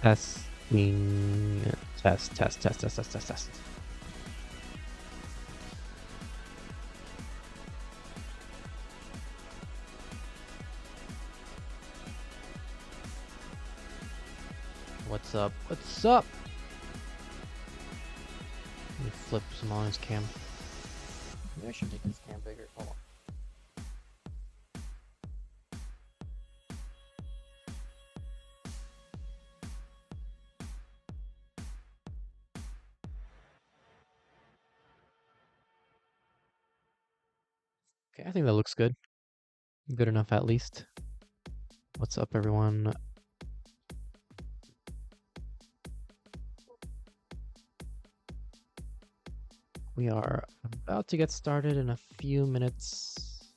Testing. Test. What's up? What's up? Let me flip Somalian's cam. Maybe I should make this cam bigger. Hold on. Okay, I think that looks good. Good enough at least. What's up, everyone? We are about to get started in a few minutes.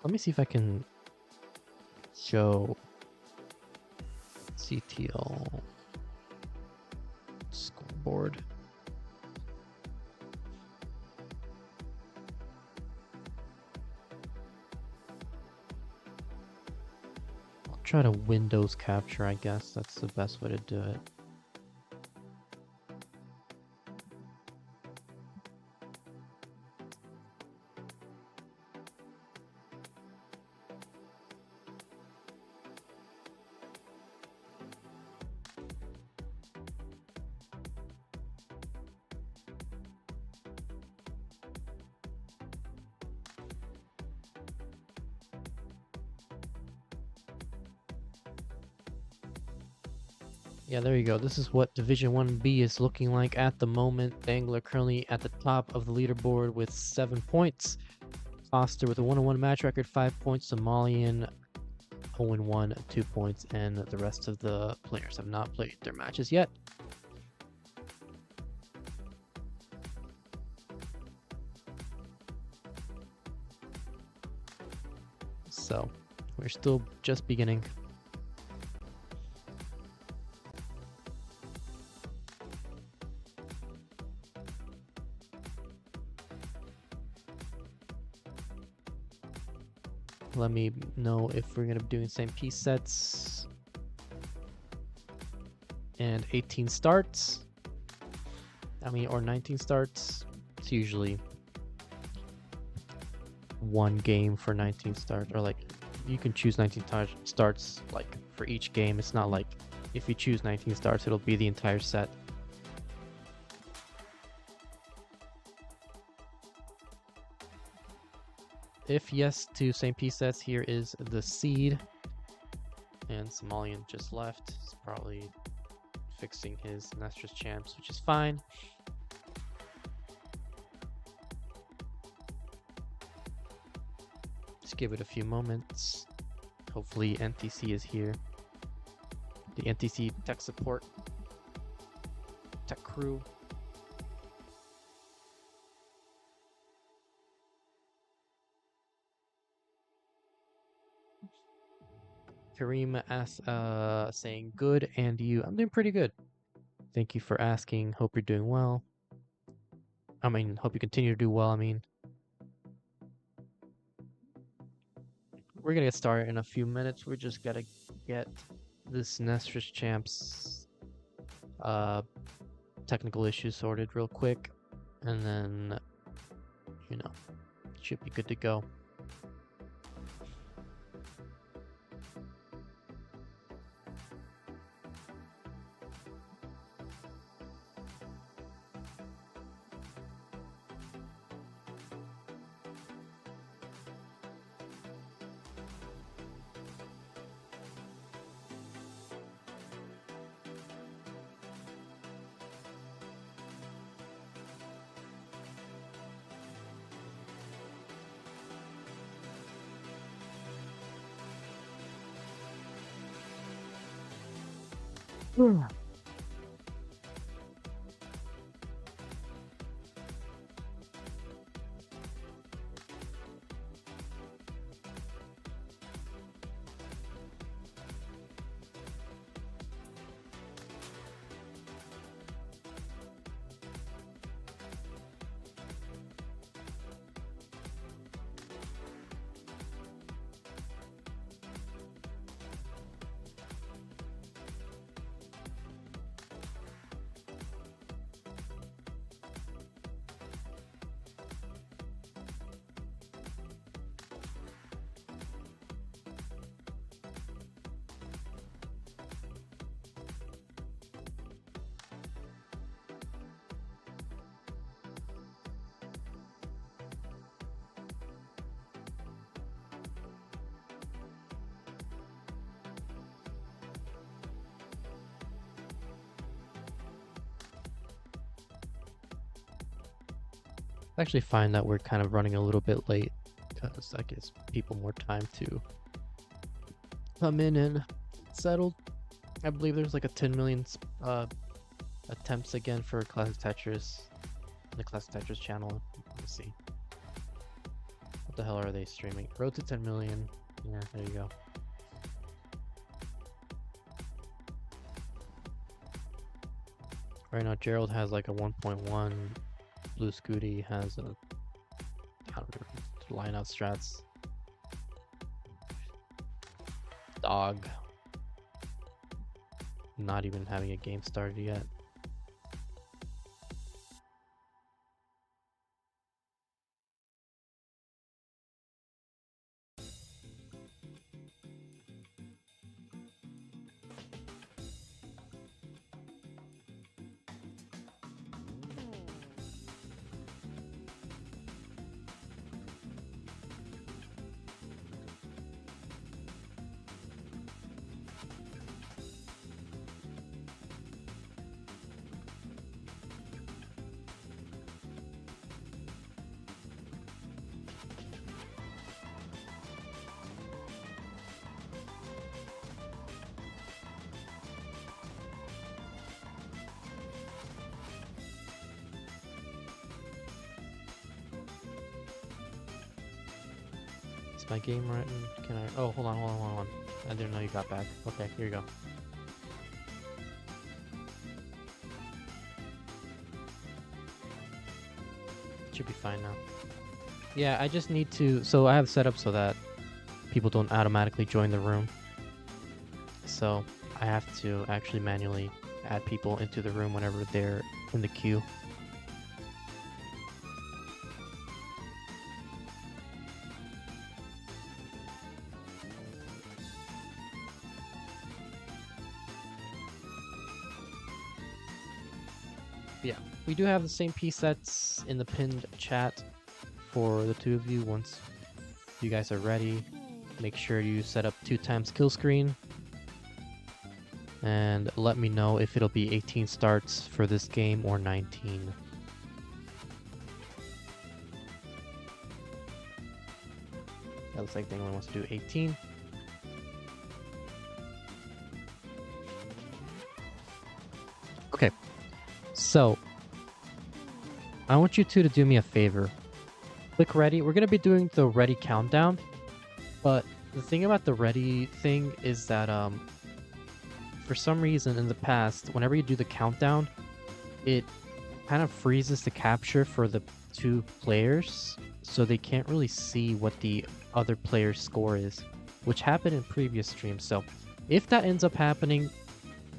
Let me see if I can show CTL scoreboard. I'll try to Windows capture, I guess. That's the best way to do it. Yeah, there you go. This is what Division 1B is looking like at the moment. Dangler currently at the top of the leaderboard with 7 points. Foster with a 1-1 match record, 5 points. Somalian 0-1, 2 points. And the rest of the players have not played their matches yet. So, we're still just beginning. Let me know if we're going to be doing the same piece sets. And 18 starts. Or 19 starts. It's usually one game for 19 starts. Or like, you can choose 19 starts like for each game. It's not like if you choose 19 starts, it'll be the entire set. If yes to same piece sets, here is the seed. And Somalian just left. He's probably fixing his Nestor's champs, which is fine. Just give it a few moments. Hopefully NTC is here. The NTC tech support, tech crew. Kareem asks, saying good, and you? I'm doing pretty good. Thank you for asking. Hope you're doing well. Hope you continue to do well. We're gonna get started in a few minutes. We just gotta get this Nestor's champs technical issues sorted real quick, and then should be good to go. Actually find that we're kind of running a little bit late because that gives people more time to come in and settle. I believe there's like a 10 million attempts again for Classic Tetris, the Classic Tetris channel. Let me see. What the hell are they streaming? Road to 10 million. Yeah, there you go. Right now, Gerald has like a 1.1. Blue Scooty has a, I don't know, line out strats. Dog. Not even having a game started yet. Is my game right? Can I? Oh, hold on. I didn't know you got back. Okay, here you go. Should be fine now. Yeah, I just need to. So I have set up so that people don't automatically join the room. So I have to actually manually add people into the room whenever they're in the queue. Yeah, we do have the same presets in the pinned chat for the two of you. Once you guys are ready, make sure you set up 2x kill screen and let me know if it'll be 18 starts for this game or 19. That looks like Dangler wants to do 18. Okay, so I want you two to do me a favor. Click ready. We're going to be doing the ready countdown, but the thing about the ready thing is that for some reason in the past, whenever you do the countdown, it kind of freezes the capture for the two players, so they can't really see what the other player's score is, which happened in previous streams. So if that ends up happening,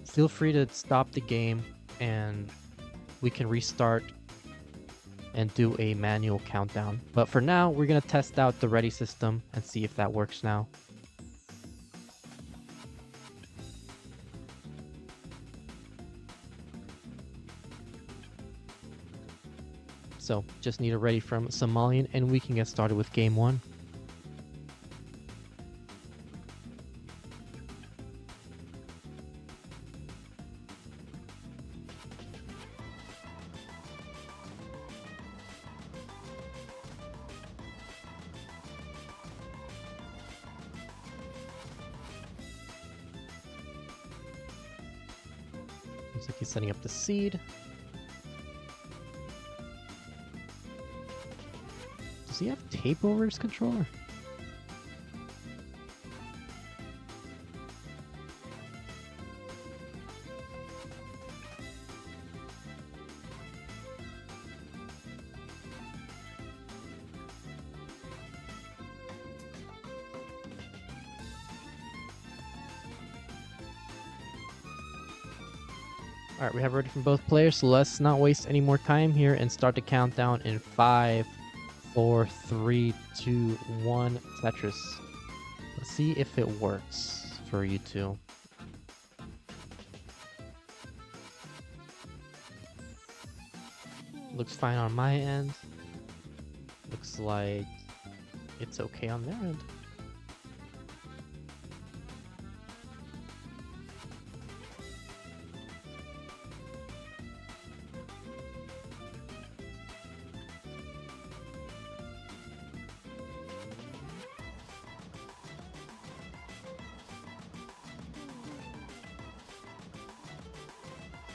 feel free to stop the game and we can restart and do a manual countdown. But for now, we're going to test out the ready system and see if that works now. So just need a ready from Somalian and we can get started with game one. Looks like he's setting up the seed. Does he have tape over his controller? Alright, we have ready from both players, so let's not waste any more time here and start the countdown in 5, 4, 3, 2, 1, Tetris. Let's see if it works for you two. Looks fine on my end. Looks like it's okay on their end.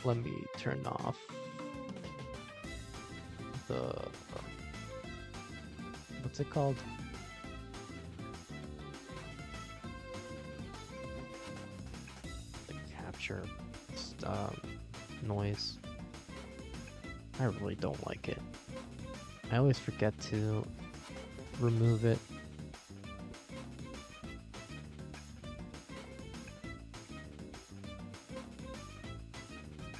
Let me turn off the what's it called? The capture noise. I really don't like it. I always forget to remove it.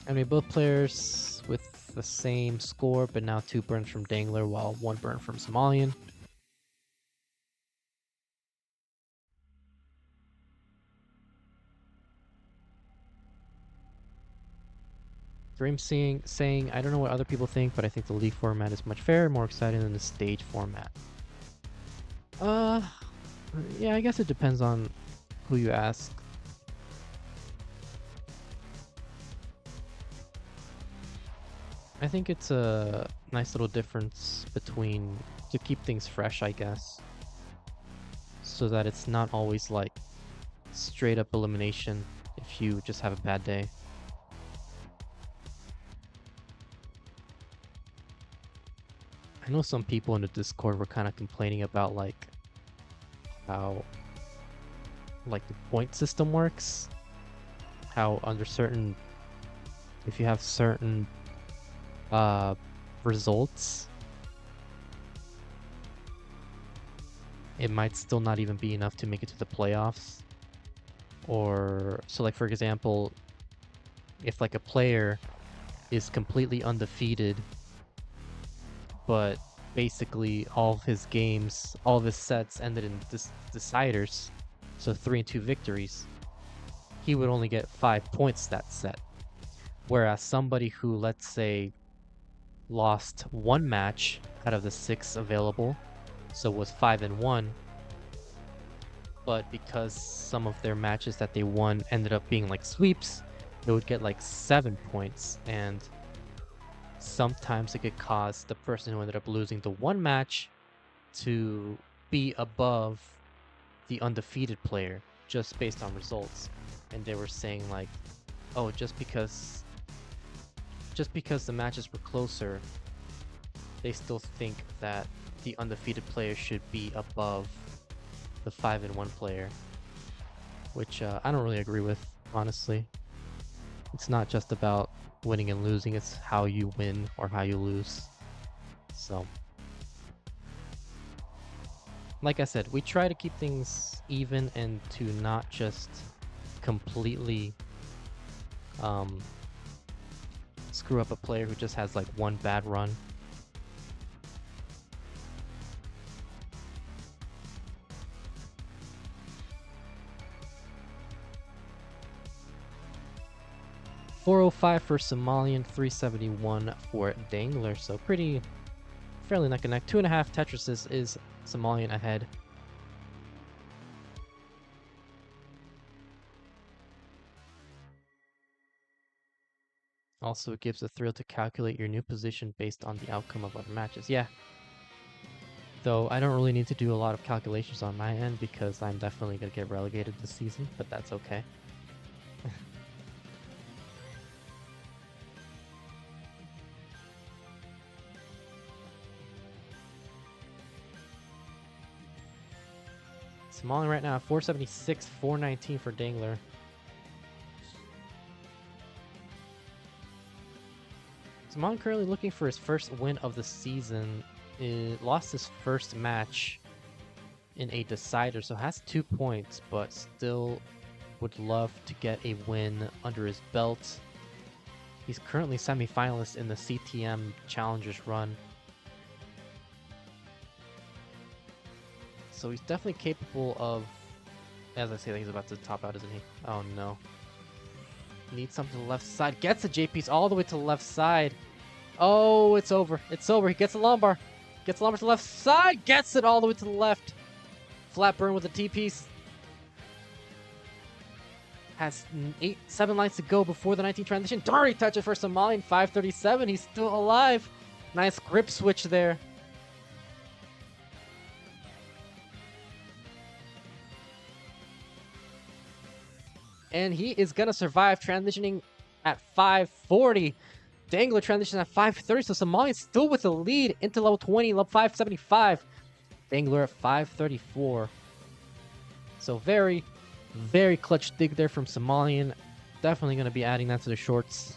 Anyway, both players with the same score, but now 2 burns from Dangler, while 1 burn from Somalian. Dream saying, I don't know what other people think, but I think the league format is much fairer, more exciting than the stage format. Yeah, I guess it depends on who you ask. I think it's a nice little difference between, to keep things fresh, I guess, so that it's not always like straight up elimination if you just have a bad day. I know some people in the Discord were kind of complaining about like how like the point system works, how under certain, if you have certain results, it might still not even be enough to make it to the playoffs. Or so like for example, if like a player is completely undefeated, but basically all of his games, all of his sets ended in deciders, so 3 and 2 victories, he would only get 5 points that set. Whereas somebody who, let's say, lost 1 match out of the 6 available, so was 5 and 1, but because some of their matches that they won ended up being like sweeps, they would get like 7 points, and sometimes it could cause the person who ended up losing the 1 match to be above the undefeated player just based on results. And they were saying like, oh, just because the matches were closer, they still think that the undefeated player should be above the 5 and 1 player, which I don't really agree with, honestly. It's not just about winning and losing, it's how you win or how you lose. So, like I said, we try to keep things even and to not just completely screw up a player who just has like 1 bad run. .405 for Somalian, 371 for Dangler, so fairly neck and neck. 2.5 Tetrises is Somalian ahead. Also, it gives a thrill to calculate your new position based on the outcome of other matches. Yeah. Though I don't really need to do a lot of calculations on my end because I'm definitely going to get relegated this season, but that's okay. Somalian right now, 476, 419 for Dangler. Somalian currently looking for his first win of the season. Lost his first match in a decider, so has 2 points, but still would love to get a win under his belt. He's currently semi-finalist in the CTM Challengers run. So he's definitely capable of, as I say, he's about to top out, isn't he? Oh no. Needs something to the left side. Gets the J-piece all the way to the left side. Oh, it's over. It's over. He gets a lumbar. Gets the lumbar to the left side. Gets it all the way to the left. Flat burn with a T-piece. Has 7 lines to go before the 19 transition. Dari touches for Somalian. 537. He's still alive. Nice grip switch there. And he is going to survive, transitioning at 540. Dangler transitions at 530, so Somalian still with the lead into level 20, level 575. Dangler at 534. So very, very clutch dig there from Somalian. Definitely going to be adding that to the shorts.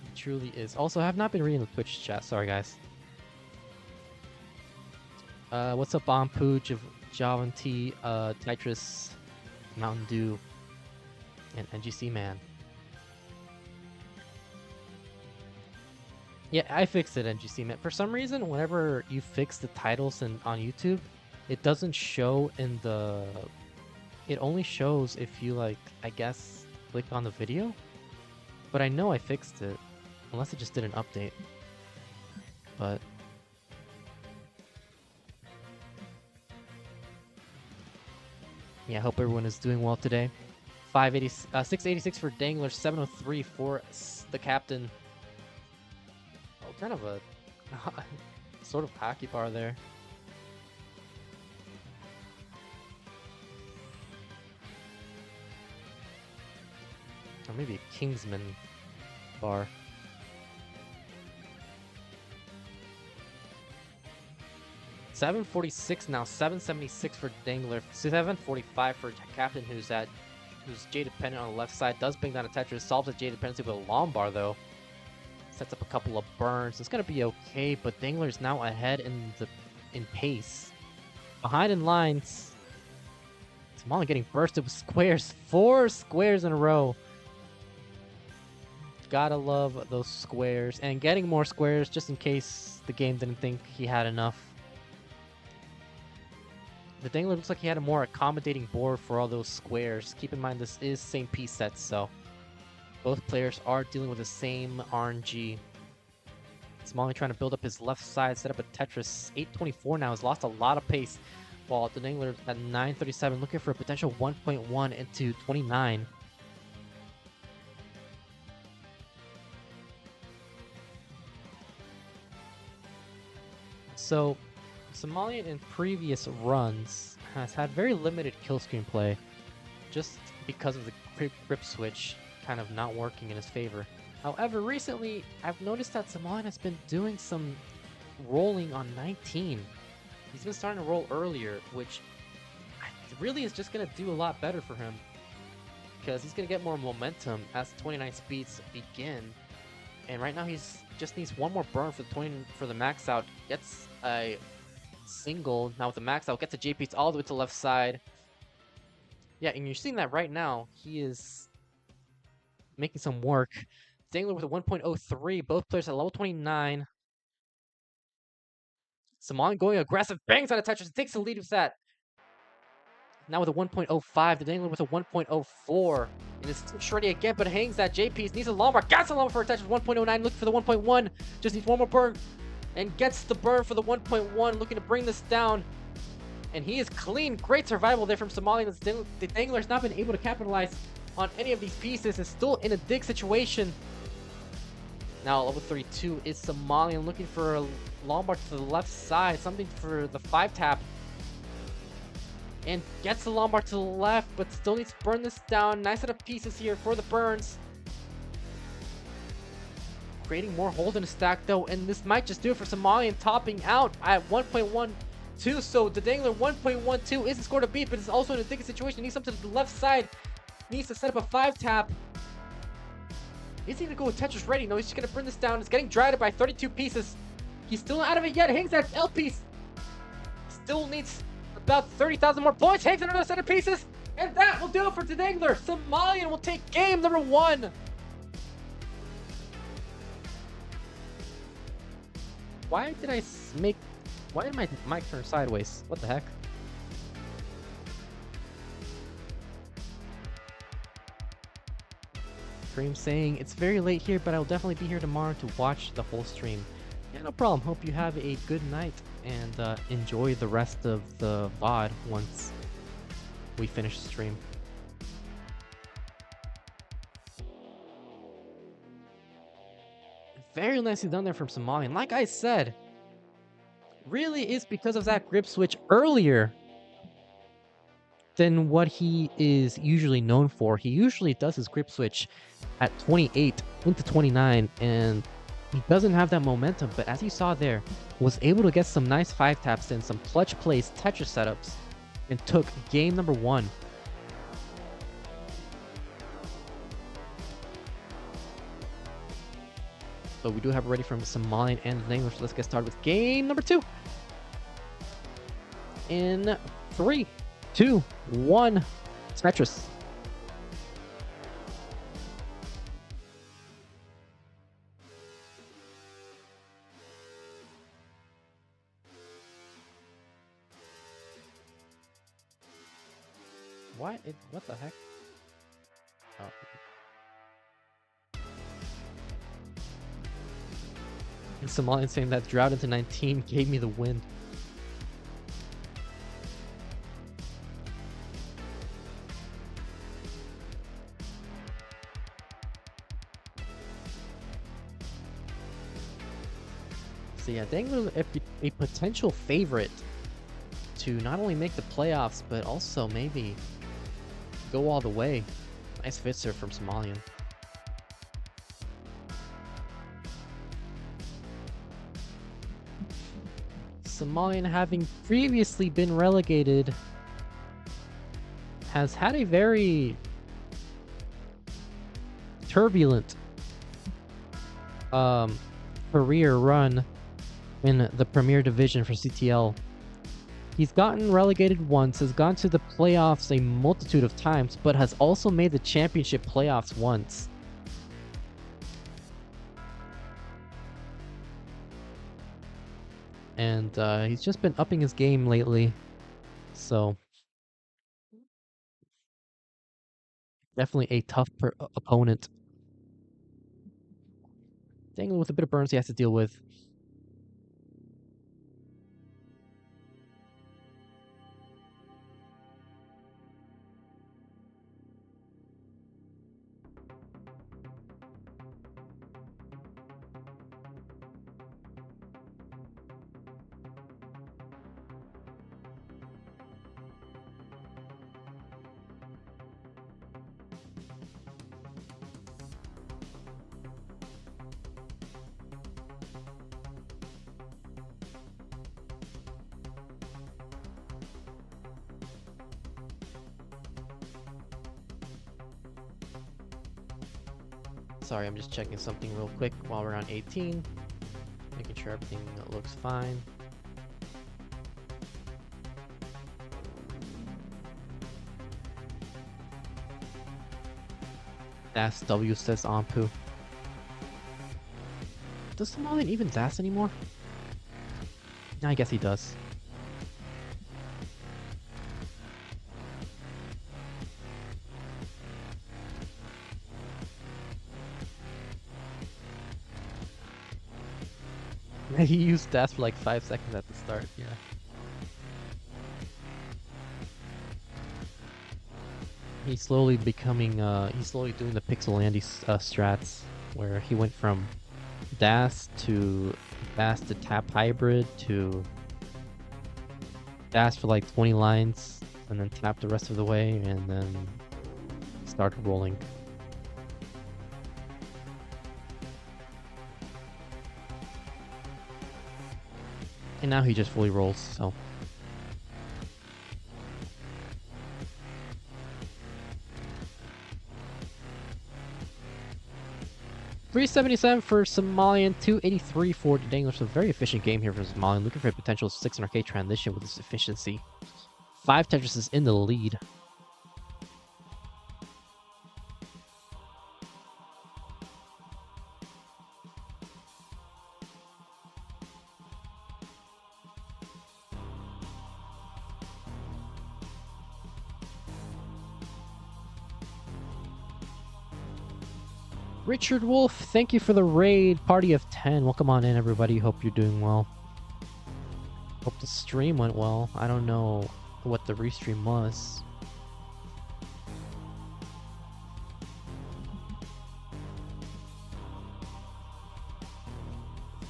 It truly is. Also, I have not been reading the Twitch chat. Sorry, guys. What's up, Bompu, Javanti, Tetris, Mountain Dew, and Ngc Man? Yeah, I fixed it, Ngc Man. For some reason, whenever you fix the titles on YouTube, it doesn't show in the... It only shows if you, like, I guess, click on the video. But I know I fixed it, unless it just did an update. But... yeah, I hope everyone is doing well today. 686 for Dangler, 703 for the captain. Oh, kind of a sort of hockey bar there. Or maybe a Kingsman bar. $746 now, $776 for Dangler, $745 for Captain, who's J dependent on the left side. Does bring down a Tetris, solves the J dependency with a long bar though. Sets up a couple of burns. It's gonna be okay, but Dangler's now ahead in pace. Behind in lines. Somalian getting bursted with squares. 4 squares in a row. Gotta love those squares. And getting more squares just in case the game didn't think he had enough. The Dangler looks like he had a more accommodating board for all those squares. Keep in mind this is same piece sets, so both players are dealing with the same RNG. Somalian trying to build up his left side, set up a Tetris. 824 now, has lost a lot of pace, while the Dangler at 937 looking for a potential 1.1 into 29. So Somalian in previous runs has had very limited kill screen play just because of the grip switch kind of not working in his favor. However, recently I've noticed that Somalian has been doing some rolling on 19. He's been starting to roll earlier, which really is just going to do a lot better for him because he's going to get more momentum as 29 speeds begin. And right now he's just needs one more burn for the max out. Gets a single now with the max out, gets a JP's all the way to the left side. Yeah, and you're seeing that right now. He is making some work. Dangler with a 1.03, both players at level 29. Somalian going aggressive, bangs on a Tetris, takes the lead with that. Now with a 1.05, the Dangler with a 1.04. And it's shreddy again, but hangs that JP's, needs a long bar, gets a long bar for a Tetris, 1.09, looking for the 1.1, just needs one more burn. And gets the burn for the 1.1, looking to bring this down. And he is clean. Great survival there from Somalian. The Dangler's not been able to capitalize on any of these pieces. Is still in a dig situation. Now level 32 is Somalian looking for a long bar to the left side. Something for the 5-tap. And gets the long bar to the left, but still needs to burn this down. Nice set of pieces here for the burns. Creating more hold in the stack though, and this might just do it for Somalian, topping out at 1.12. So the Dangler 1.12 is the score to beat, but it's also in a sticky situation. Needs something to the left side. Needs to set up a 5-tap. Is he gonna go with Tetris ready? No, he's just gonna bring this down. It's getting dried by 32 pieces. He's still not out of it yet. Hangs that L piece. Still needs about 30,000 more points. Hangs another set of pieces, and that will do it for the Dangler. Somalian will take game number 1. Why did my mic turn sideways? What the heck? Stream saying, it's very late here, but I'll definitely be here tomorrow to watch the whole stream. Yeah, no problem. Hope you have a good night and enjoy the rest of the VOD once we finish the stream. Very nicely done there from Somalian. Like I said, really is because of that grip switch earlier than what he is usually known for. He usually does his grip switch at 28 into 29, and he doesn't have that momentum, but as you saw there, was able to get some nice 5 taps in, some clutch plays, Tetris setups, and took game number 1. So we do have it ready from Somalian and Dangler, so let's get started with game number 2. In 3, 2, 1, Tetris. What? What the heck? Oh. And Somalian saying that drought into 19 gave me the win. So yeah, Dangler a potential favorite to not only make the playoffs, but also maybe go all the way. Nice fitzer from Somalian. Somalian, having previously been relegated, has had a very turbulent career run in the Premier Division for CTL. He's gotten relegated once, has gone to the playoffs a multitude of times, but has also made the championship playoffs once. And he's just been upping his game lately, so definitely a tough opponent. Dangler with a bit of burns he has to deal with. Sorry, I'm just checking something real quick while we're on 18. Making sure everything looks fine. Das W says Ampu. Does Somalian even Das anymore? I guess he does. He used Das for like 5 seconds at the start, yeah. He's slowly becoming, he's slowly doing the Pixel Andy strats, where he went from Das to tap hybrid to Das for like 20 lines, and then tap the rest of the way, and then start rolling. And now he just fully rolls, so. $377 for Somalian, $283 for Dangler. So very efficient game here for Somalian. Looking for a potential 600k transition with this efficiency. 5 Tetris is in the lead. Richard Wolf, thank you for the raid. Party of 10. Welcome on in, everybody. Hope you're doing well. Hope the stream went well. I don't know what the restream was.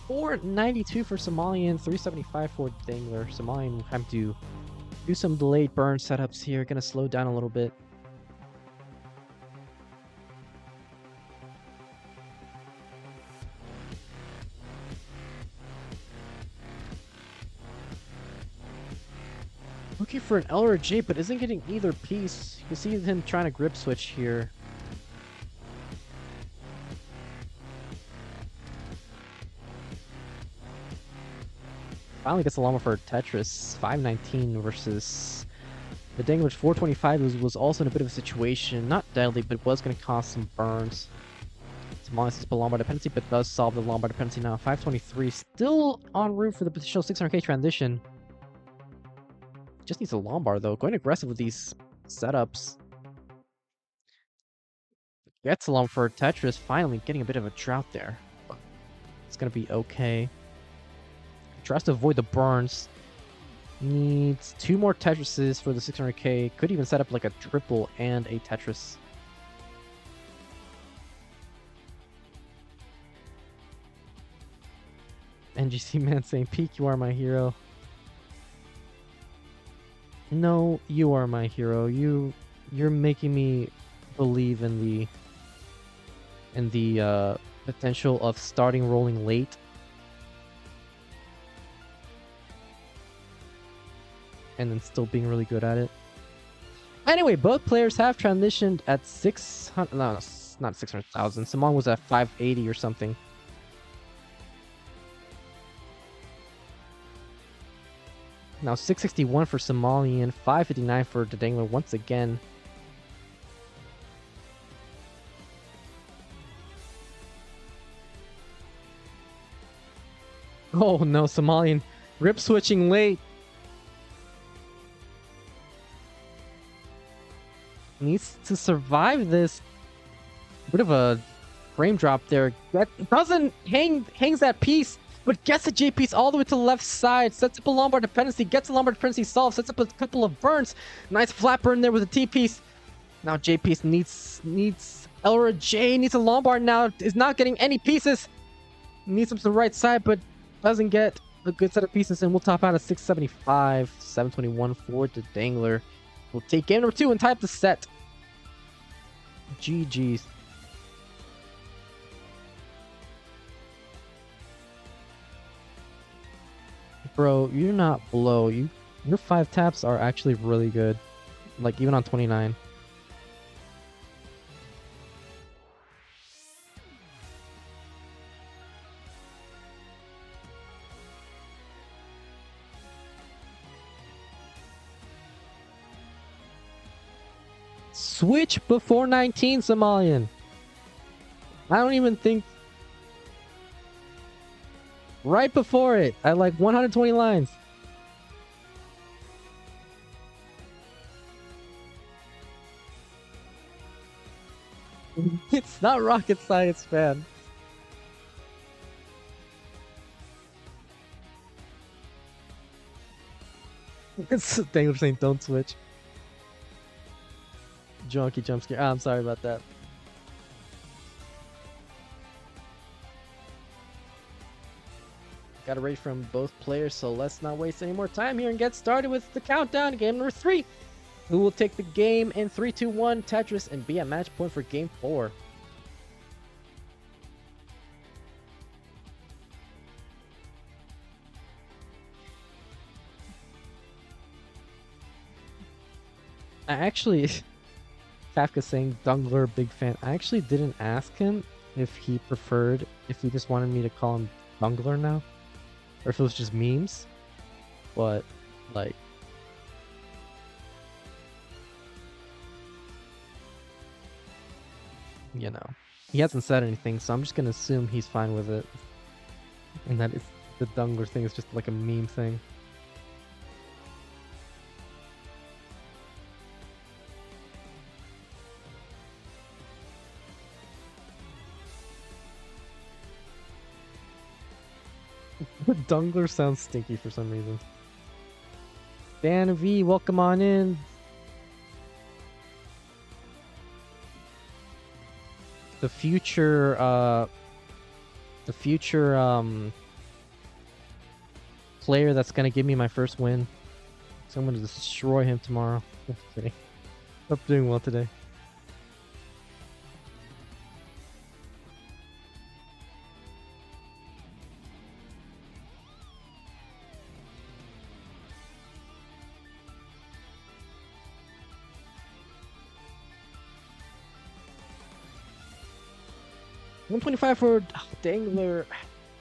492 for Somalian, 375 for Dangler. Somalian will have to do some delayed burn setups here. Gonna slow down a little bit. Looking for an L or a J, but isn't getting either piece. You can see him trying to grip switch here. Finally gets a llama for Tetris. 519 versus the Dangler. 425 was also in a bit of a situation. Not deadly, but was going to cause some burns. Somalian says Lombard dependency, but does solve the Lombard dependency now. 523 still en route for the potential 600k transition. Just needs a Lombard though. Going aggressive with these setups. Gets a Lombard for Tetris. Finally getting a bit of a drought there. It's going to be okay. Tries to avoid the burns. Needs 2 more Tetrises for the 600k. Could even set up like a triple and a Tetris. Ngc Man saying, "Peak, you are my hero." No, you are my hero. You're making me believe in the potential of starting rolling late. And then still being really good at it. Anyway, both players have transitioned at 600. No, not 600,000. Simon was at 580 or something. Now 661 for Somalian, 559 for the Dangler once again. Oh no, Somalian rip switching late. Needs to survive this. Bit of a frame drop there. That doesn't hangs that piece, but gets a J piece all the way to the left side. Sets up a Lombard dependency. Gets a Lombard dependency solved. Sets up a couple of burns. Nice flat burn there with a T piece. Now J piece needs Elra J needs a Lombard now. Is not getting any pieces. Needs them to the right side, but doesn't get a good set of pieces, and we'll top out at 675, 721 for the Dangler. We'll take game number 2 and tie up the set. GG's. Bro, you're not below. Your 5 taps are actually really good. Like, even on 29. Switch before 19, Somalian. I don't even think... Right before it, at like 120 lines. It's not rocket science, man. It's Dangler saying don't switch. Junkie jump scare. I'm sorry about that. Got a rate from both players, so let's not waste any more time here and get started with the countdown. Game number 3. Who will take the game in 3, 2, 1 Tetris and be at match point for game 4? I actually... Kafka saying Dangler, big fan. I actually didn't ask him if he preferred, if he just wanted me to call him Dangler now, or if it was just memes. But, like, you know, he hasn't said anything, so I'm just gonna assume he's fine with it, and that the Dangler thing is just like a meme thing. Dangler sounds stinky for some reason. Dan V, welcome on in. The future player that's gonna give me my first win. So I'm gonna destroy him tomorrow. Just kidding. I'm doing well today. $125 for Dangler.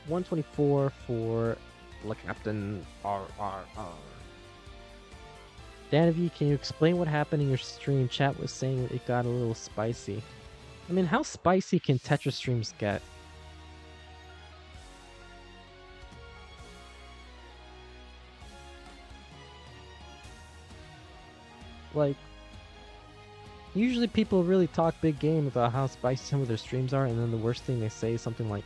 124 for the Captain RRR. Danavy, can you explain what happened in your stream? Chat was saying it got a little spicy. I mean, how spicy can Tetris streams get? Like, usually people really talk big game about how spicy some of their streams are, and then the worst thing they say is something like,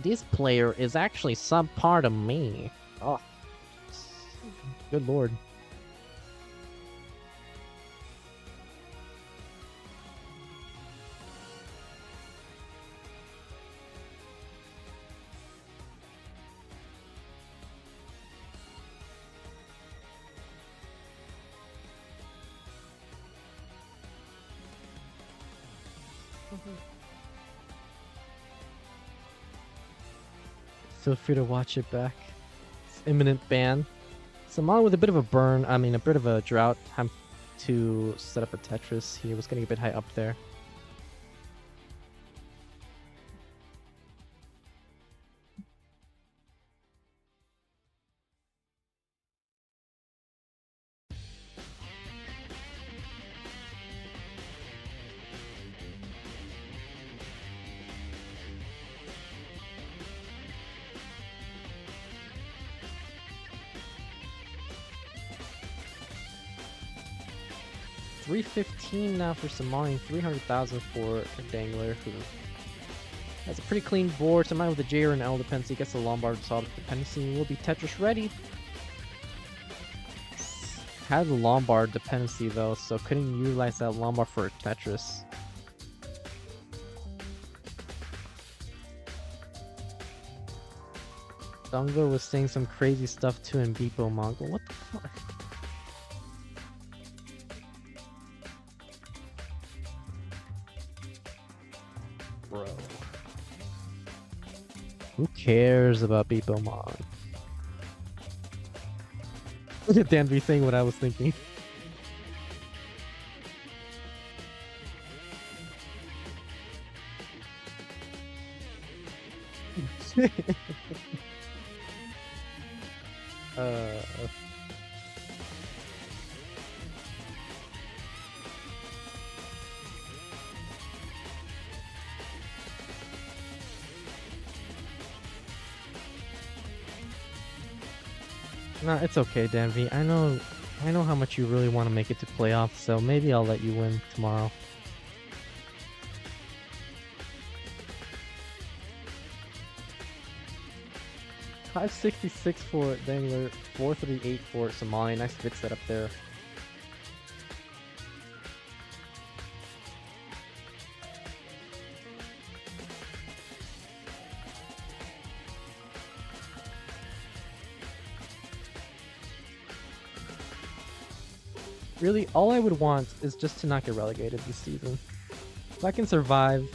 this player is actually subpar to me. Oh, good lord. Feel free to watch it back. It's imminent ban. Somalian with a bit of a burn, I mean a bit of a drought. Time to set up a Tetris. He was getting a bit high up there. $315 now for Somalian, 300,000 for Dangler, who has a pretty clean board. Somalian with a J or an L dependency gets the Lombard solved dependency. Will be Tetris ready. Has a Lombard dependency though, so couldn't utilize that Lombard for Tetris. Dangler was saying some crazy stuff too in Beepo Mongol. What the fuck? Bro. Who cares about Beepo Mong? Look at Dan B saying what I was thinking. No, it's okay, Danby. I know how much you really want to make it to playoffs, so maybe I'll let you win tomorrow. $566 for Dangler, 438 for Somalian. Nice bit set up there. Really, all I would want is just to not get relegated this season. If I can survive,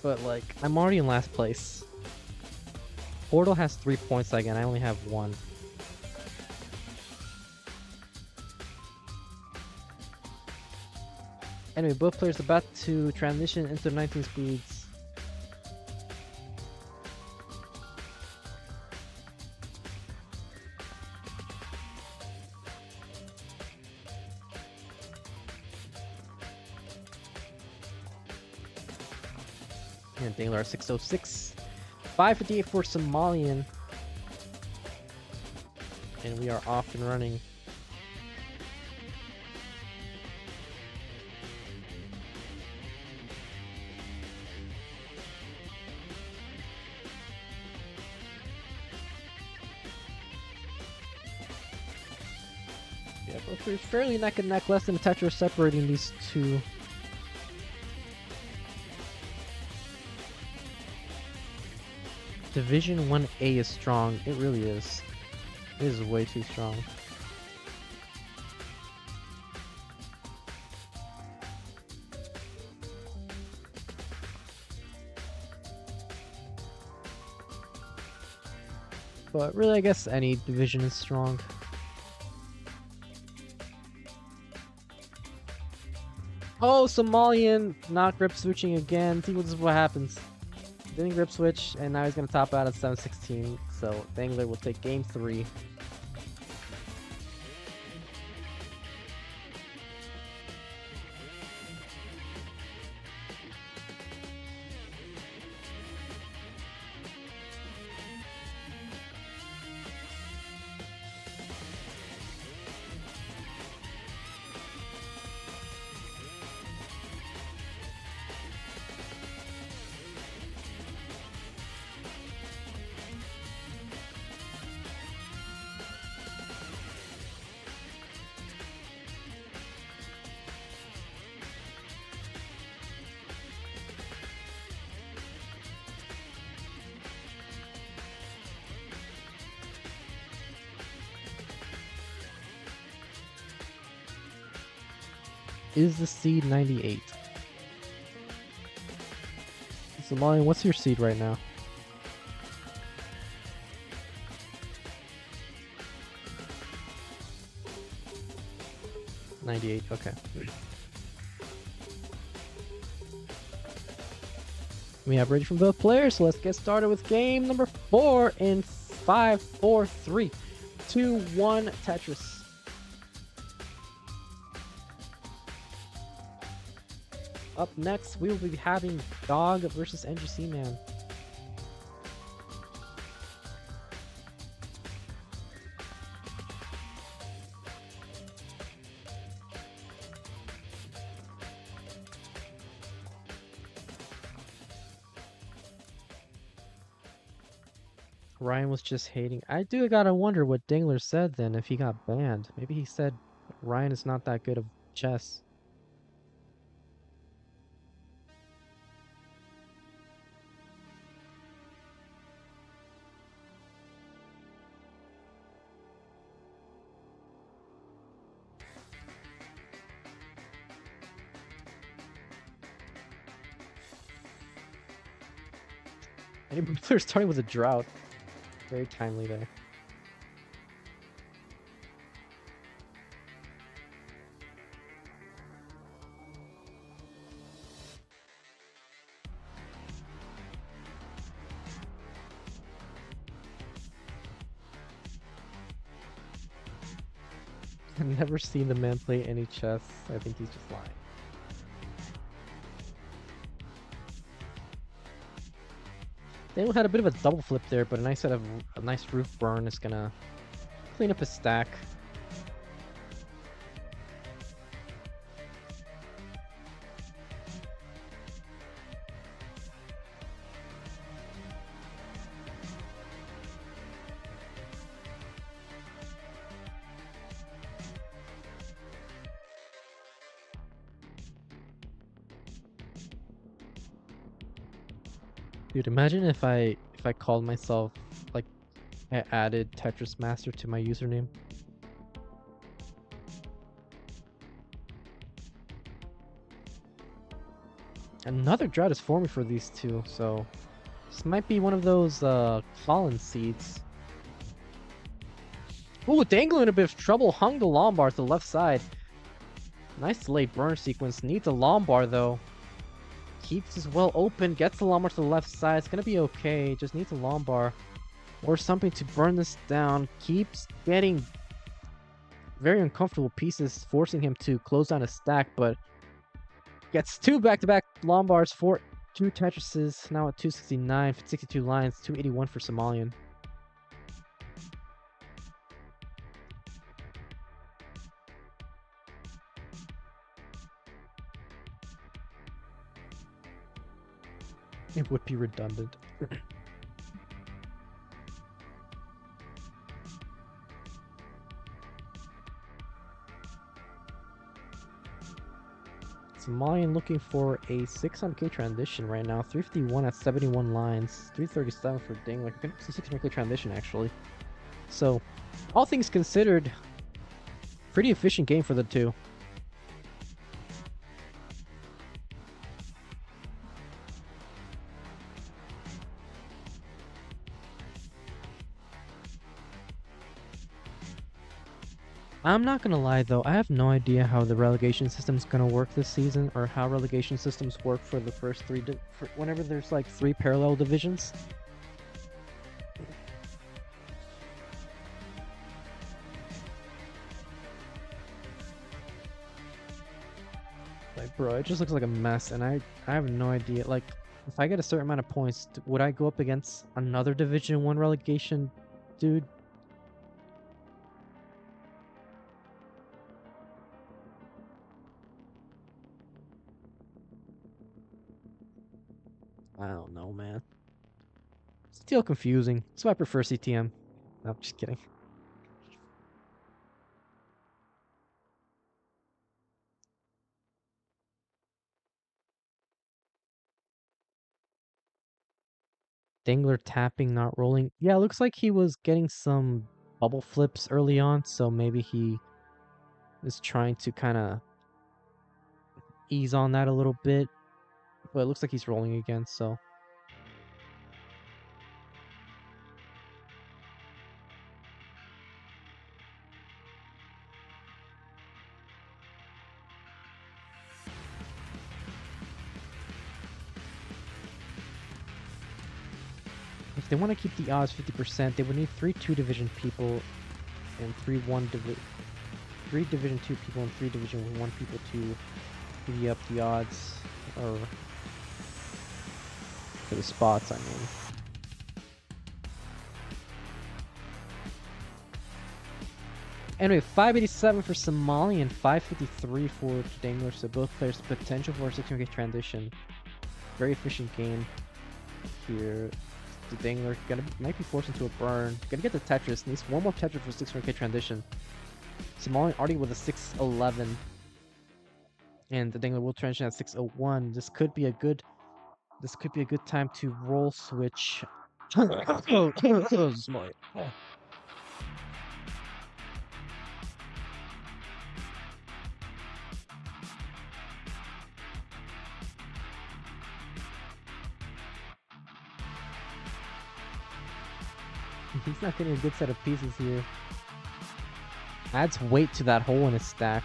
but like, I'm already in last place. Portal has 3 points again, I only have 1. Anyway, both players about to transition into 19 speeds. And Dangler 606. 558 for Somalian. And we are off and running. Yeah, both are fairly neck and neck, less than a Tetris separating these two. Division 1A is strong. It really is. It is way too strong. But really, I guess any division is strong. Oh, Somalian not grip switching again. See what happens. Didn't grip switch, and now he's going to top out at 7-16. So Dangler will take game 3. Is the seed 98? Somalian, what's your seed right now? $98, okay. We have ready from both players, so let's get started with game number 4 in 5, 4, 3, 2, 1 Tetris. Up next, we will be having Dog versus Ngc Man. Ryan was just hating. I do gotta wonder what Dangler said then if he got banned. Maybe he said Ryan is not that good of chess. Any player starting with a drought. Very timely there. I've never seen the man play any chess. I think he's just lying. Daniel had a bit of a double flip there, but a nice roof burn is gonna clean up his stack. Dude, imagine if I called myself, like, I added Tetris Master to my username. Another drought is forming for these two, so this might be one of those fallen seeds. Ooh, Dangler in a bit of trouble, hung the Lombard to the left side. Nice delayed burn sequence, needs a Lombard though. Keeps this well open, gets the Lombard to the left side. It's gonna be okay. Just needs a Lombard or something to burn this down. Keeps getting very uncomfortable pieces, forcing him to close down his stack, but gets 2 back-to-back Lombards for 2 Tetrises. Now at 269, 62 lines, 281 for Somalian. It would be redundant. Somalian looking for a 600k transition right now. 351 at 71 lines. 337 for Dangler. Can see 600k transition actually. So, all things considered, pretty efficient game for the two. I'm not gonna lie though, I have no idea how the relegation system's gonna work this season, or how relegation systems work for the first three, whenever there's like 3 parallel divisions. Like, bro, it just looks like a mess, and I have no idea. Like, if I get a certain amount of points, would I go up against another Division 1 relegation dude? I don't know, man. Still confusing. So I prefer CTM. No, I'm just kidding. Dangler tapping, not rolling. Yeah, it looks like he was getting some bubble flips early on, so maybe he is trying to kind of ease on that a little bit. But it looks like he's rolling again, so... If they want to keep the odds 50%, they would need 3 2 division people and 3 division 2 people and 3 division 1 people to be up the odds, or for the spots, I mean. Anyway, 587 for Somalian, 553 for Dangler, so both players potential for a 600k transition. Very efficient game here. The Dangler might be forced into a burn. Gonna get the Tetris. Needs one more Tetris for 600k transition. Somalian already with a 611. And the Dangler will transition at 601. This could be a good time to roll switch. Somalian. He's not getting a good set of pieces here. Adds weight to that hole in his stack.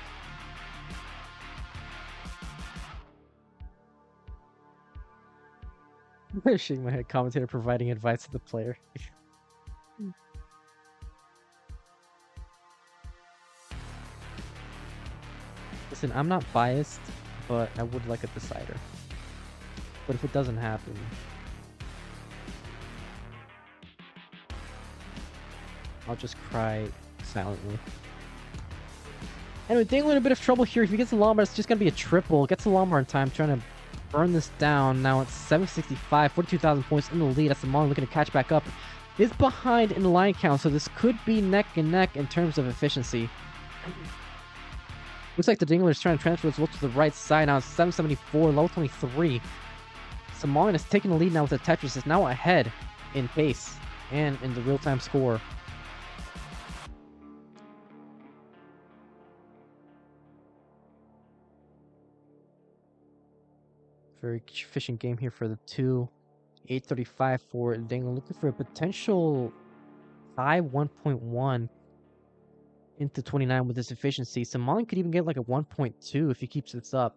I'm shaking my head. Commentator providing advice to the player. Listen, I'm not biased, but I would like a decider. But if it doesn't happen... I'll just cry silently. Anyway, Dangler in a bit of trouble here. If he gets a Lombard, it's just going to be a triple. Gets a Lombard in time, trying to burn this down. Now it's 765, 42,000 points in the lead. That's the Somalian looking to catch back up. Is behind in the line count, so this could be neck and neck in terms of efficiency. Looks like the Dangler is trying to transfer his will to the right side. Now it's 774, level 23. Somalian is taking the lead now with the Tetris. Is now ahead in pace and in the real-time score. Very efficient game here for the two. 835 for Dangler, looking for a potential high 1.1 into 29 with this efficiency. Somalian could even get like a 1.2 if he keeps this up.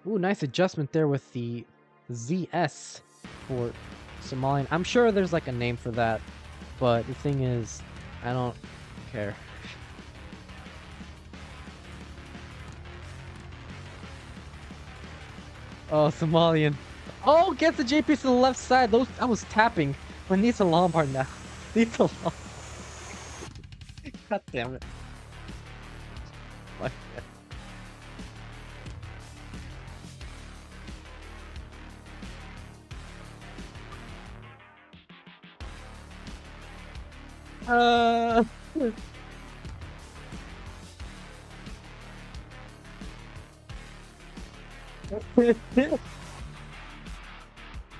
Ooh, nice adjustment there with the ZS for Somalian. I'm sure there's like a name for that, but the thing is, I don't care. Oh, Somalian. Oh, gets the JP to the left side. I was tapping, but needs a Lombard now. Needs a Lombard. God damn it. my god.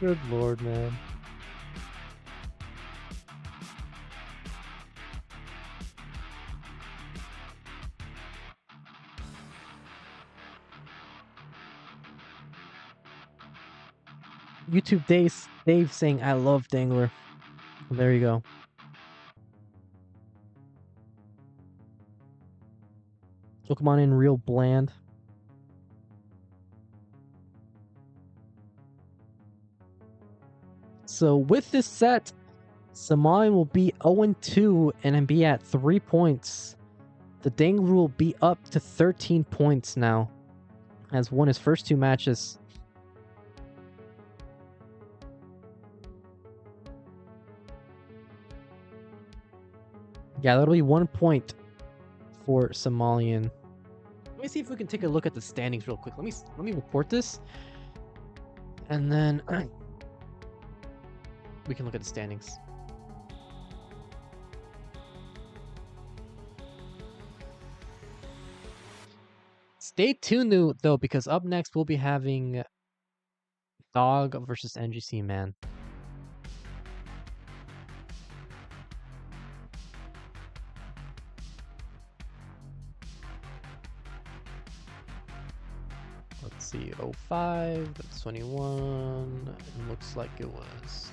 Good lord, man. YouTube Dave saying I love Dangler. There you go. Pokemon in real bland. So with this set, Somalian will be 0-2 and be at 3 points. The Dangler will be up to 13 points now, has won his first 2 matches. Yeah, that'll be 1 point for Somalian. Let me see if we can take a look at the standings real quick. Let me report this, and then we can look at the standings. Stay tuned though, because up next we'll be having Dog versus Ngc Man. Let's see, 05, that's 21. It looks like it was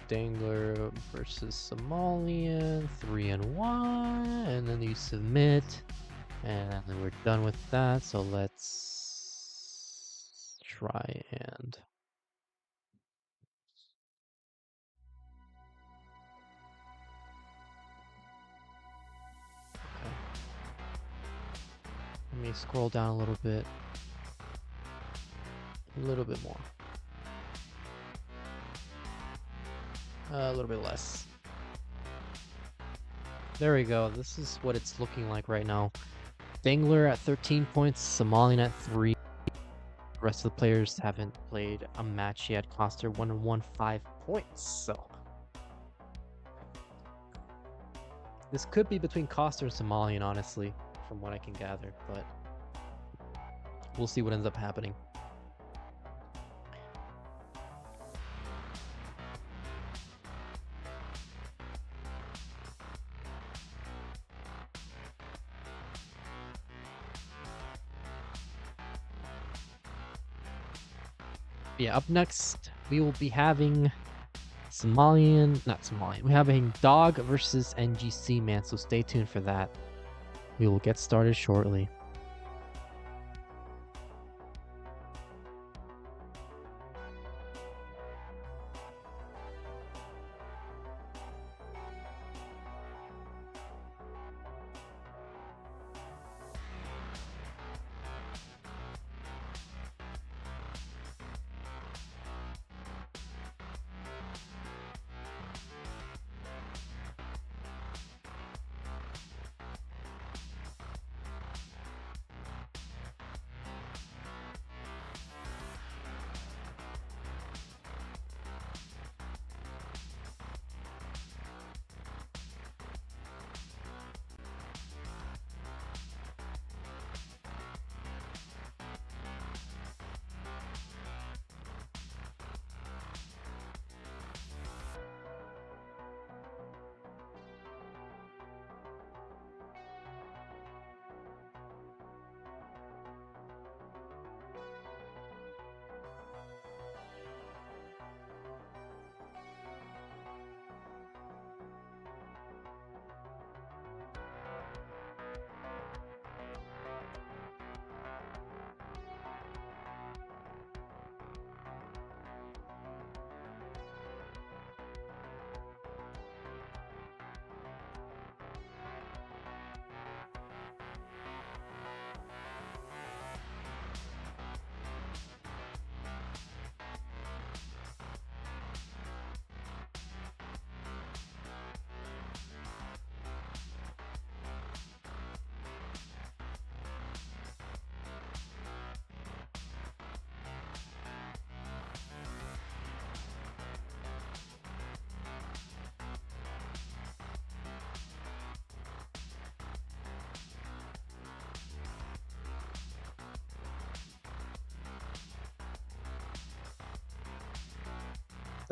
Dangler versus Somalian, 3-1, and then you submit, and then we're done with that. So let's try and let me scroll down a little bit more. A little bit less. There we go. This is what it's looking like right now. Dangler at 13 points, Somalian at 3. The rest of the players haven't played a match yet. Coster 1-1, 5 points. So this could be between Coster and Somalian, honestly, from what I can gather, but we'll see what ends up happening. Yeah, up next we will be having we're having Dog versus Ngc Man, so stay tuned for that. We will get started shortly.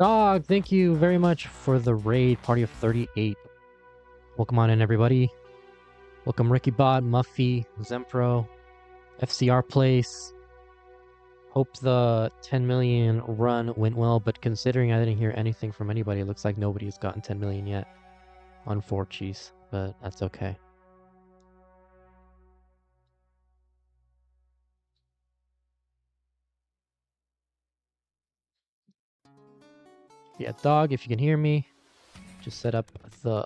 Dog, thank you very much for the raid. Party of 38. Welcome on in, everybody. Welcome Ricky Bot, Muffy, Zempro, FCR Place. Hope the 10 million run went well, but considering I didn't hear anything from anybody, it looks like nobody's gotten 10 million yet on 4Gs, but that's okay. Yeah, Dog, if you can hear me, just set up the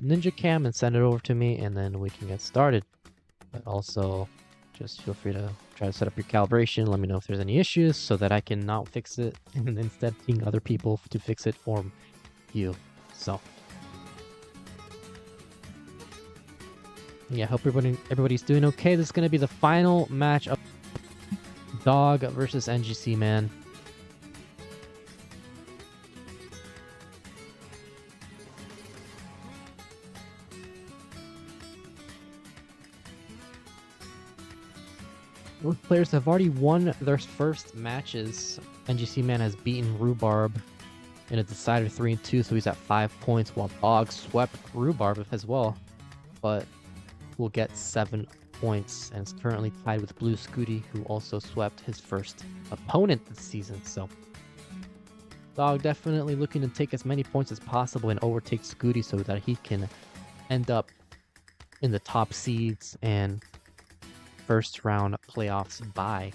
Ninja Cam and send it over to me, and then we can get started. But also, just feel free to try to set up your calibration. Let me know if there's any issues so that I can not fix it and instead ping other people to fix it for you. So, yeah, hope everybody's doing okay. This is going to be the final match of Dog versus Ngc Man. Both players have already won their first matches. Ngc Man has beaten Rhubarb in a decided 3-2, so he's at 5 points, while Dog swept Rhubarb as well, but will get 7 points and is currently tied with Blue Scooty, who also swept his first opponent this season. So Dog definitely looking to take as many points as possible and overtake Scooty so that he can end up in the top seeds and first round playoffs bye.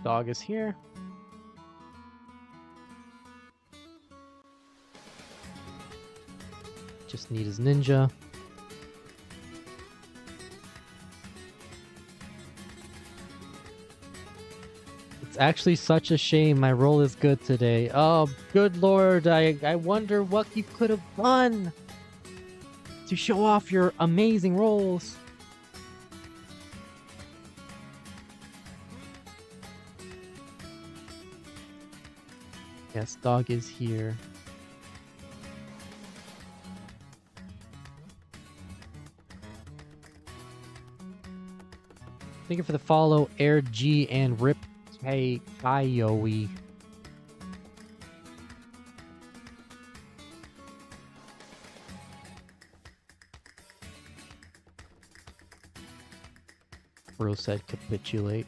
Dog is here. Just need his ninja. It's actually such a shame my roll is good today. Oh, good lord, I wonder what you could have done to show off your amazing rolls. Yes, Dog is here. Thank you for the follow, Air G and Rip K Kayoe. Bro said capitulate.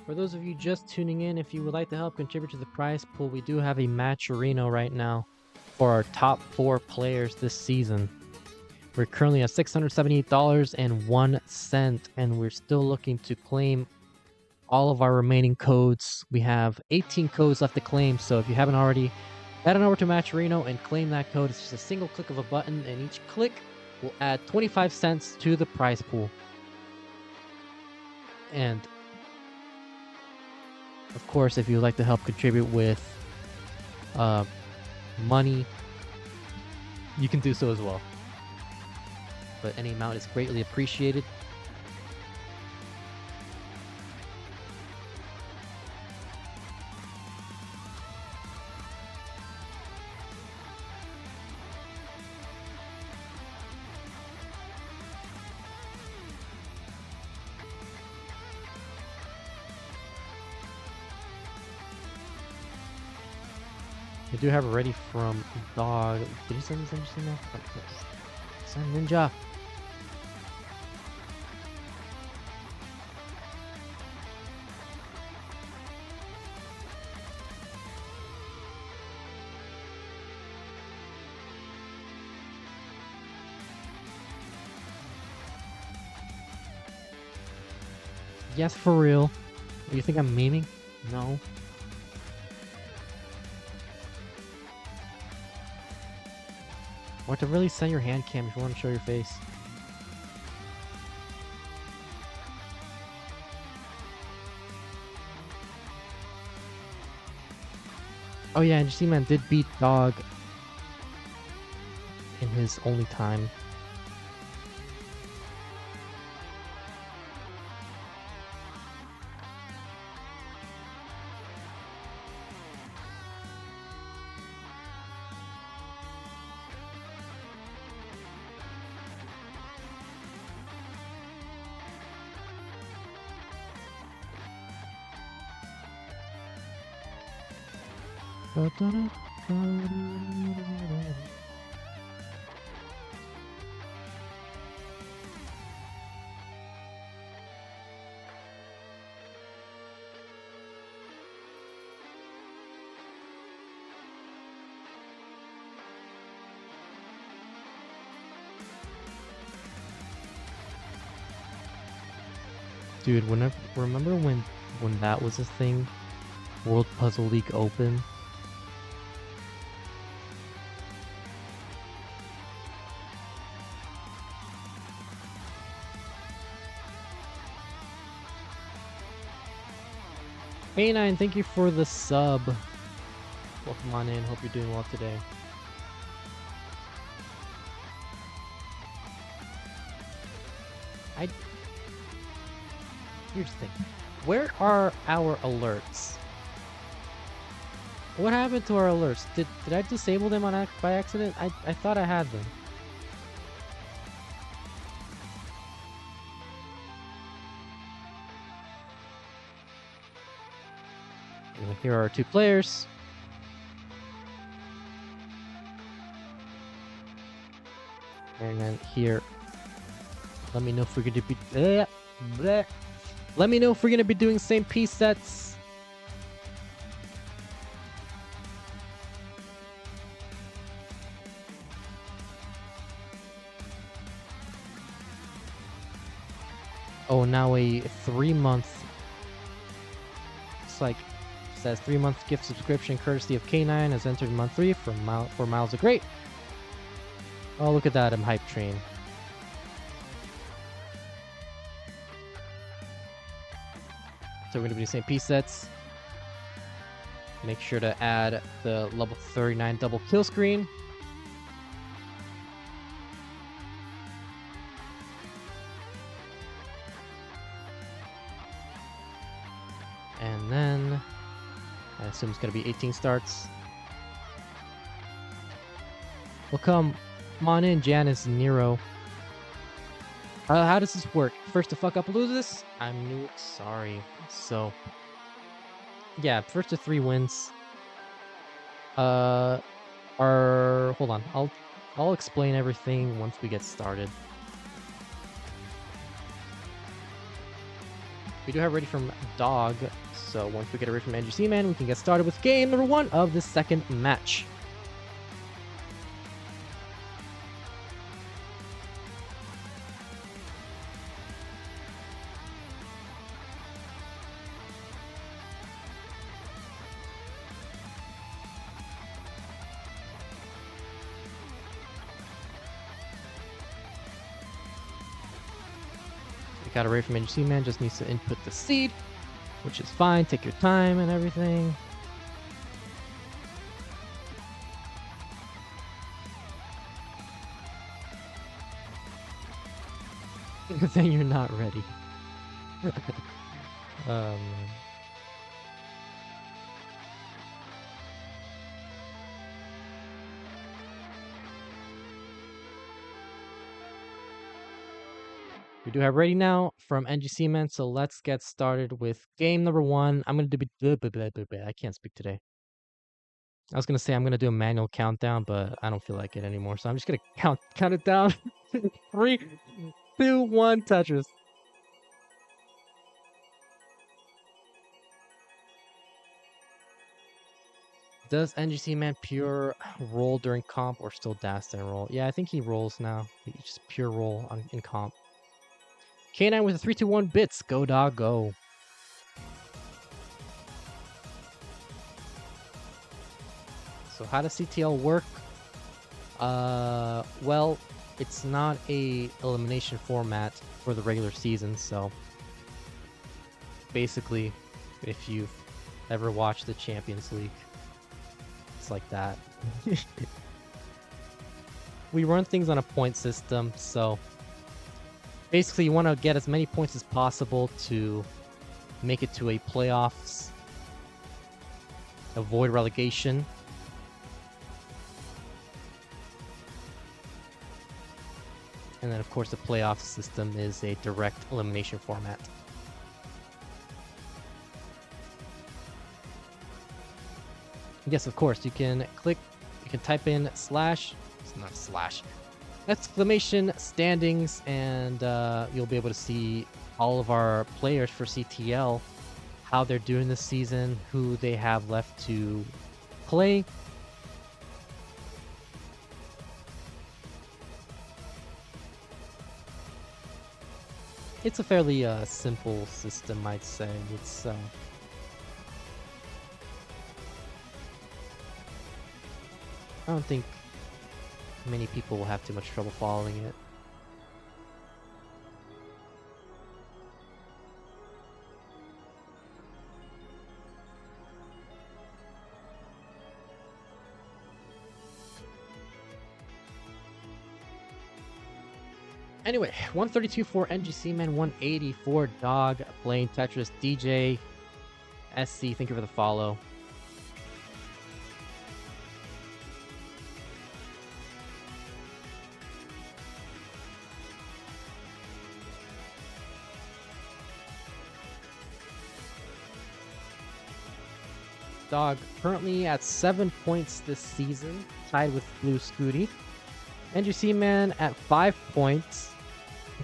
For those of you just tuning in, if you would like to help contribute to the prize pool, we do have a matcherino right now for our top 4 players this season. We're currently at $678.01, and we're still looking to claim all of our remaining codes. We have 18 codes left to claim, so if you haven't already, head on over to Matcherino and claim that code. It's just a single click of a button, and each click will add 25 cents to the prize pool. And of course, if you would like to help contribute with money, you can do so as well. But any amount is greatly appreciated. We do have it ready from Dog. Did he send this NGC Man? Oh, yes. Send Ninja. Yes, for real. You think I'm memeing? No. Or to really send your hand cam if you want to show your face. Oh yeah, NGC Man did beat Dog in his only time. Dude, remember when that was a thing? World Puzzle League Open? K9, thank you for the sub. Welcome on in. Hope you're doing well today. Here's the thing. Where are our alerts? What happened to our alerts? Did I disable them by accident? I thought I had them. And here are our two players. And then here, let me know if we're gonna be. Let me know if we're gonna be doing same piece sets. Oh, now a 3-month. It's like says 3-month gift subscription courtesy of K9 has entered month 3 for Miles of Great. Oh, look at that! I'm hype train. So we're gonna be the same piece sets. Make sure to add the level 39 double kill screen. And then I assume it's gonna be 18 starts. Well, come on in, Janice and Nero. How does this work? First to fuck up lose this? I'm new. Sorry. So, yeah, first to 3 wins. Hold on. I'll explain everything once we get started. We do have ready from Dog, so once we get it ready from NGC Man, we can get started with game number 1 of the second match. Got away from NGC Man, just needs to input the seed, which is fine. Take your time and everything. Then you're not ready. We do have ready now from NGC Man, so let's get started with game number 1. I'm gonna do. I can't speak today. I was gonna say I'm gonna do a manual countdown, but I don't feel like it anymore. So I'm just gonna count it down. 3, 2, 1, Tetris. Does Ngc Man pure roll during comp or still dash and roll? Yeah, I think he rolls now. He just pure roll in comp. K9 with a 3, 2, 1 bits. Go dog go. So how does CTL work? Well, it's not a elimination format for the regular season, so basically, if you've ever watched the Champions League, it's like that. We run things on a point system, so basically you want to get as many points as possible to make it to a playoffs, avoid relegation. And then, of course, the playoff system is a direct elimination format. Yes, of course, you can type in exclamation standings, and you'll be able to see all of our players for CTL, how they're doing this season, who they have left to play. It's a fairly simple system, I'd say. It's I don't think many people will have too much trouble following it. Anyway, 132 for Ngc Man, 180 for Dog playing Tetris. DJ SC, thank you for the follow. Dog currently at 7 points this season, tied with Blue Scooty. Ngc Man at 5 points.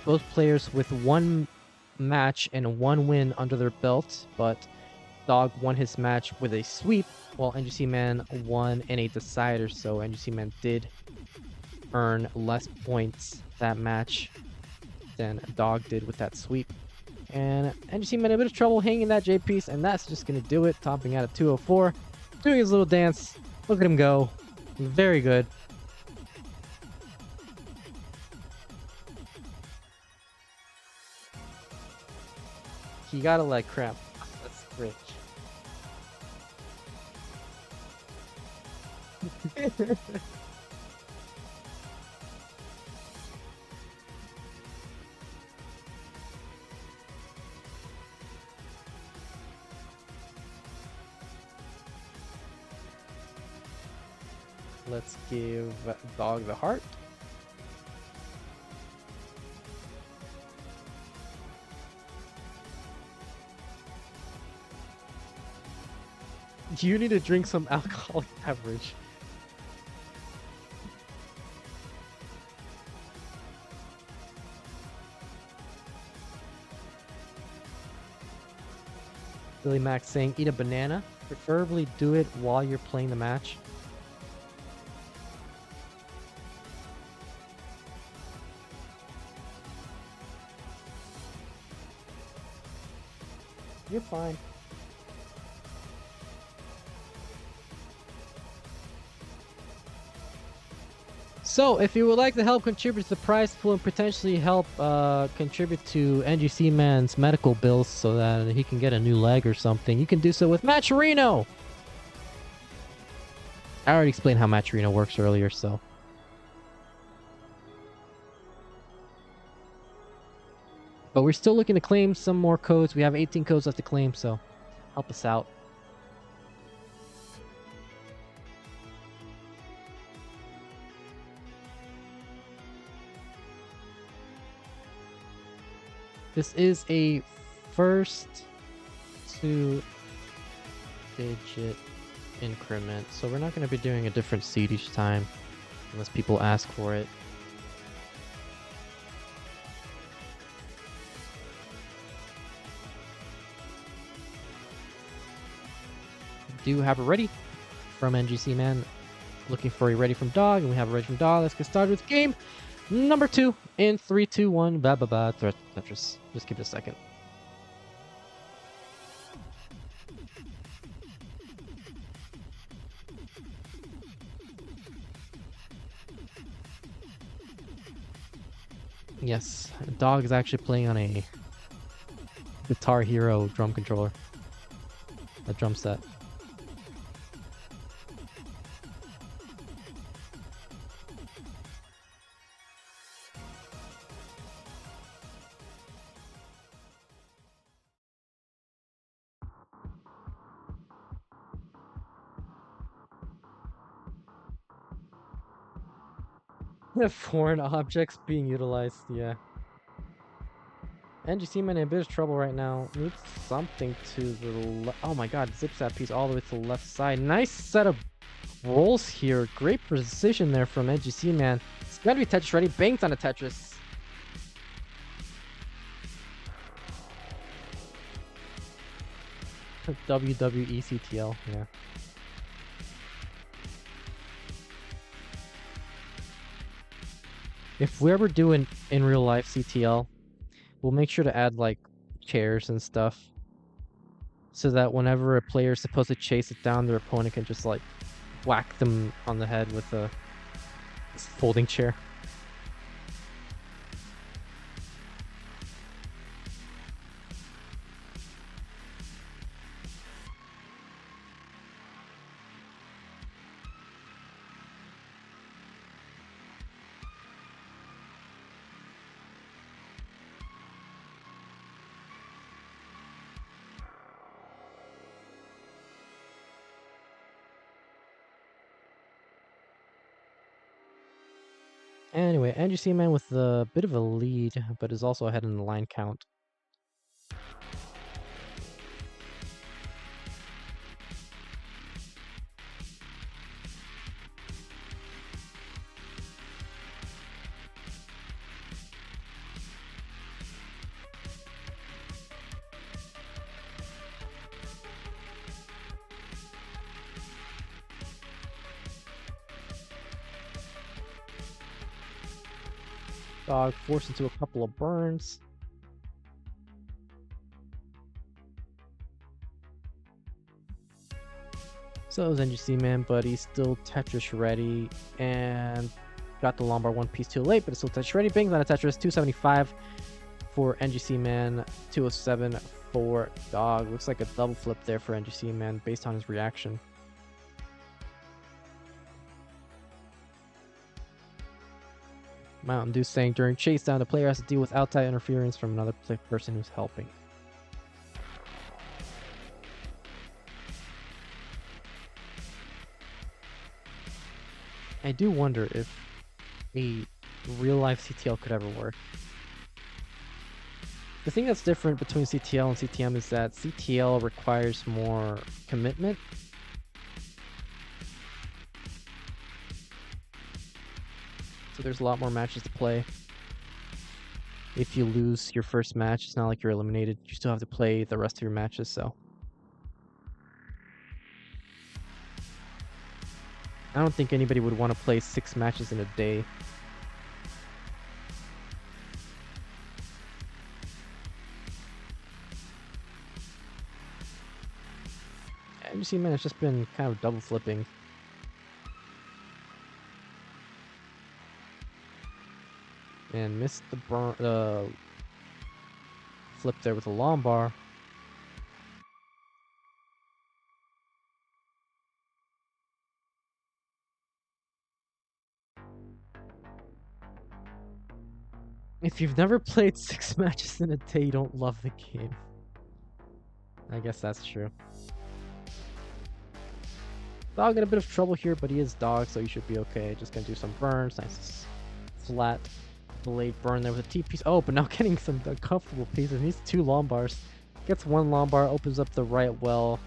Both players with 1 match and 1 win under their belt, but Dog won his match with a sweep, while Ngc Man won in a decider, so Ngc Man did earn less points that match than Dog did with that sweep. And Ngc Man a bit of trouble hanging that J piece, and that's just gonna do it, topping out at 204, doing his little dance. Look at him go. Very good. You gotta like crap. That's rich. Let's give Dog the heart. You need to drink some alcoholic beverage. Billy Max saying, eat a banana. Preferably do it while you're playing the match. You're fine. So, if you would like to help contribute to the prize pool and potentially help contribute to Ngc Man's medical bills so that he can get a new leg or something, you can do so with Matcherino! I already explained how Matcherino works earlier, so... But we're still looking to claim some more codes. We have 18 codes left to claim, so help us out. This is a first 2-digit increment, so we're not going to be doing a different seed each time unless people ask for it. Do have it ready from Ngc Man. Looking for a ready from Dog, and we have a ready from Dog. Let's get started with game number 2 in 3, 2, 1. Ba ba ba. Tetris. Just give it a second. Yes, Dog is actually playing on a Guitar Hero drum controller. A drum set. Foreign objects being utilized, yeah. Ngc Man in a bit of trouble right now. Needs something to the left. Oh my god, zips that piece all the way to the left side. Nice set of rolls here. Great precision there from Ngc Man. It's gotta be Tetris ready. Bangs on a Tetris. WWE CTL, yeah. If we ever do in real life CTL, we'll make sure to add like chairs and stuff so that whenever a player is supposed to chase it down, their opponent can just like whack them on the head with a folding chair. Anyway, Ngc Man with a bit of a lead, but is also ahead in the line count. Dog forced into a couple of burns. So is Ngc Man, but he's still Tetris ready and got the lumbar one piece too late, but it's still Tetris ready. Bangs on a Tetris. 275 for Ngc Man, 207 for Dog. Looks like a double flip there for Ngc Man based on his reaction. Mountain Dew saying during chase down, the player has to deal with outside interference from another person who's helping. I do wonder if a real-life CTL could ever work. The thing that's different between CTL and CTM is that CTL requires more commitment. So there's a lot more matches to play. If you lose your first match, it's not like you're eliminated. You still have to play the rest of your matches, so. I don't think anybody would want to play 6 matches in a day. Ngc Man has just been kind of double flipping. And missed the flip there with a long bar. If you've never played 6 matches in a day, you don't love the game. I guess that's true. Dog in a bit of trouble here, but he is Dog, so he should be okay. Just gonna do some burns. Nice flat blade burn there with a T-piece. Oh, but now getting some uncomfortable pieces. He needs 2 long bars. Gets 1 long bar, opens up the right well.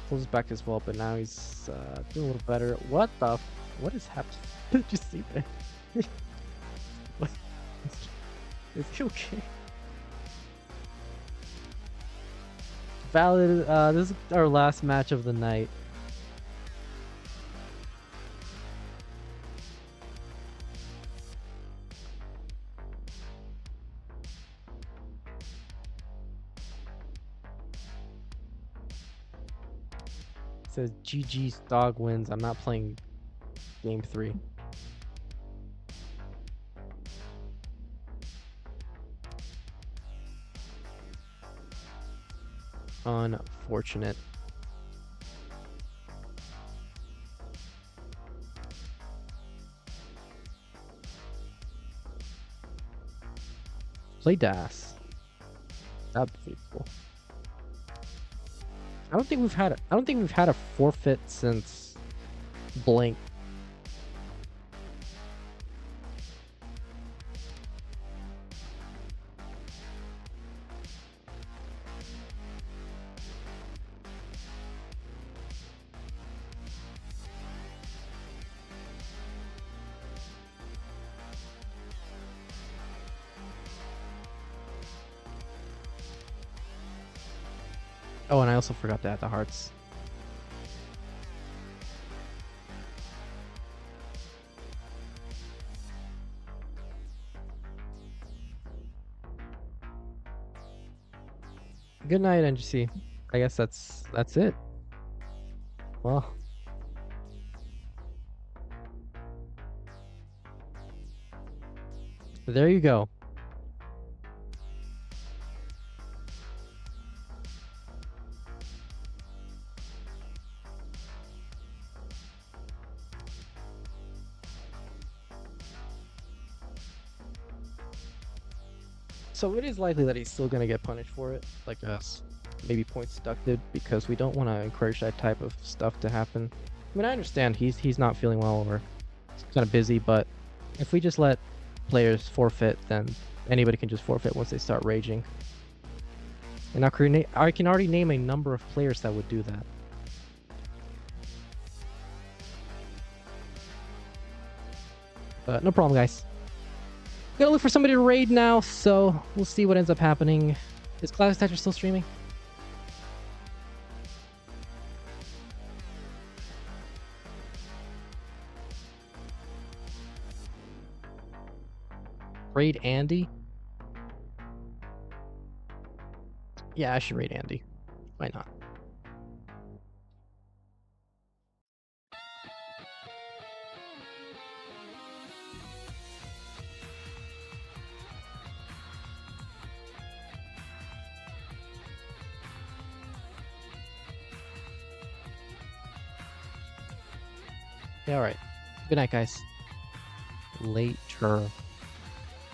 pulls back as well, but now he's doing a little better. What is happening? Did you see that? What? Is he okay? Valid. This is our last match of the night. It says GG's dog wins. I'm not playing game 3. Unfortunate. Play Das. That'd be pretty cool. I don't think we've had a forfeit since Blank. Oh, and I also forgot to add the hearts. Good night, NGC. I guess that's it. Well, there you go. So it is likely that he's still going to get punished for it, like us. Maybe points deducted, because we don't want to encourage that type of stuff to happen. I mean, I understand he's not feeling well or kind of busy, but if we just let players forfeit, then anybody can just forfeit once they start raging. And I can already name a number of players that would do that. No problem, guys. Gotta look for somebody to raid now, so we'll see what ends up happening. Is Classic Thatcher still streaming? Raid Andy? Yeah, I should raid Andy. Why not? Yeah, alright. Good night, guys. Later.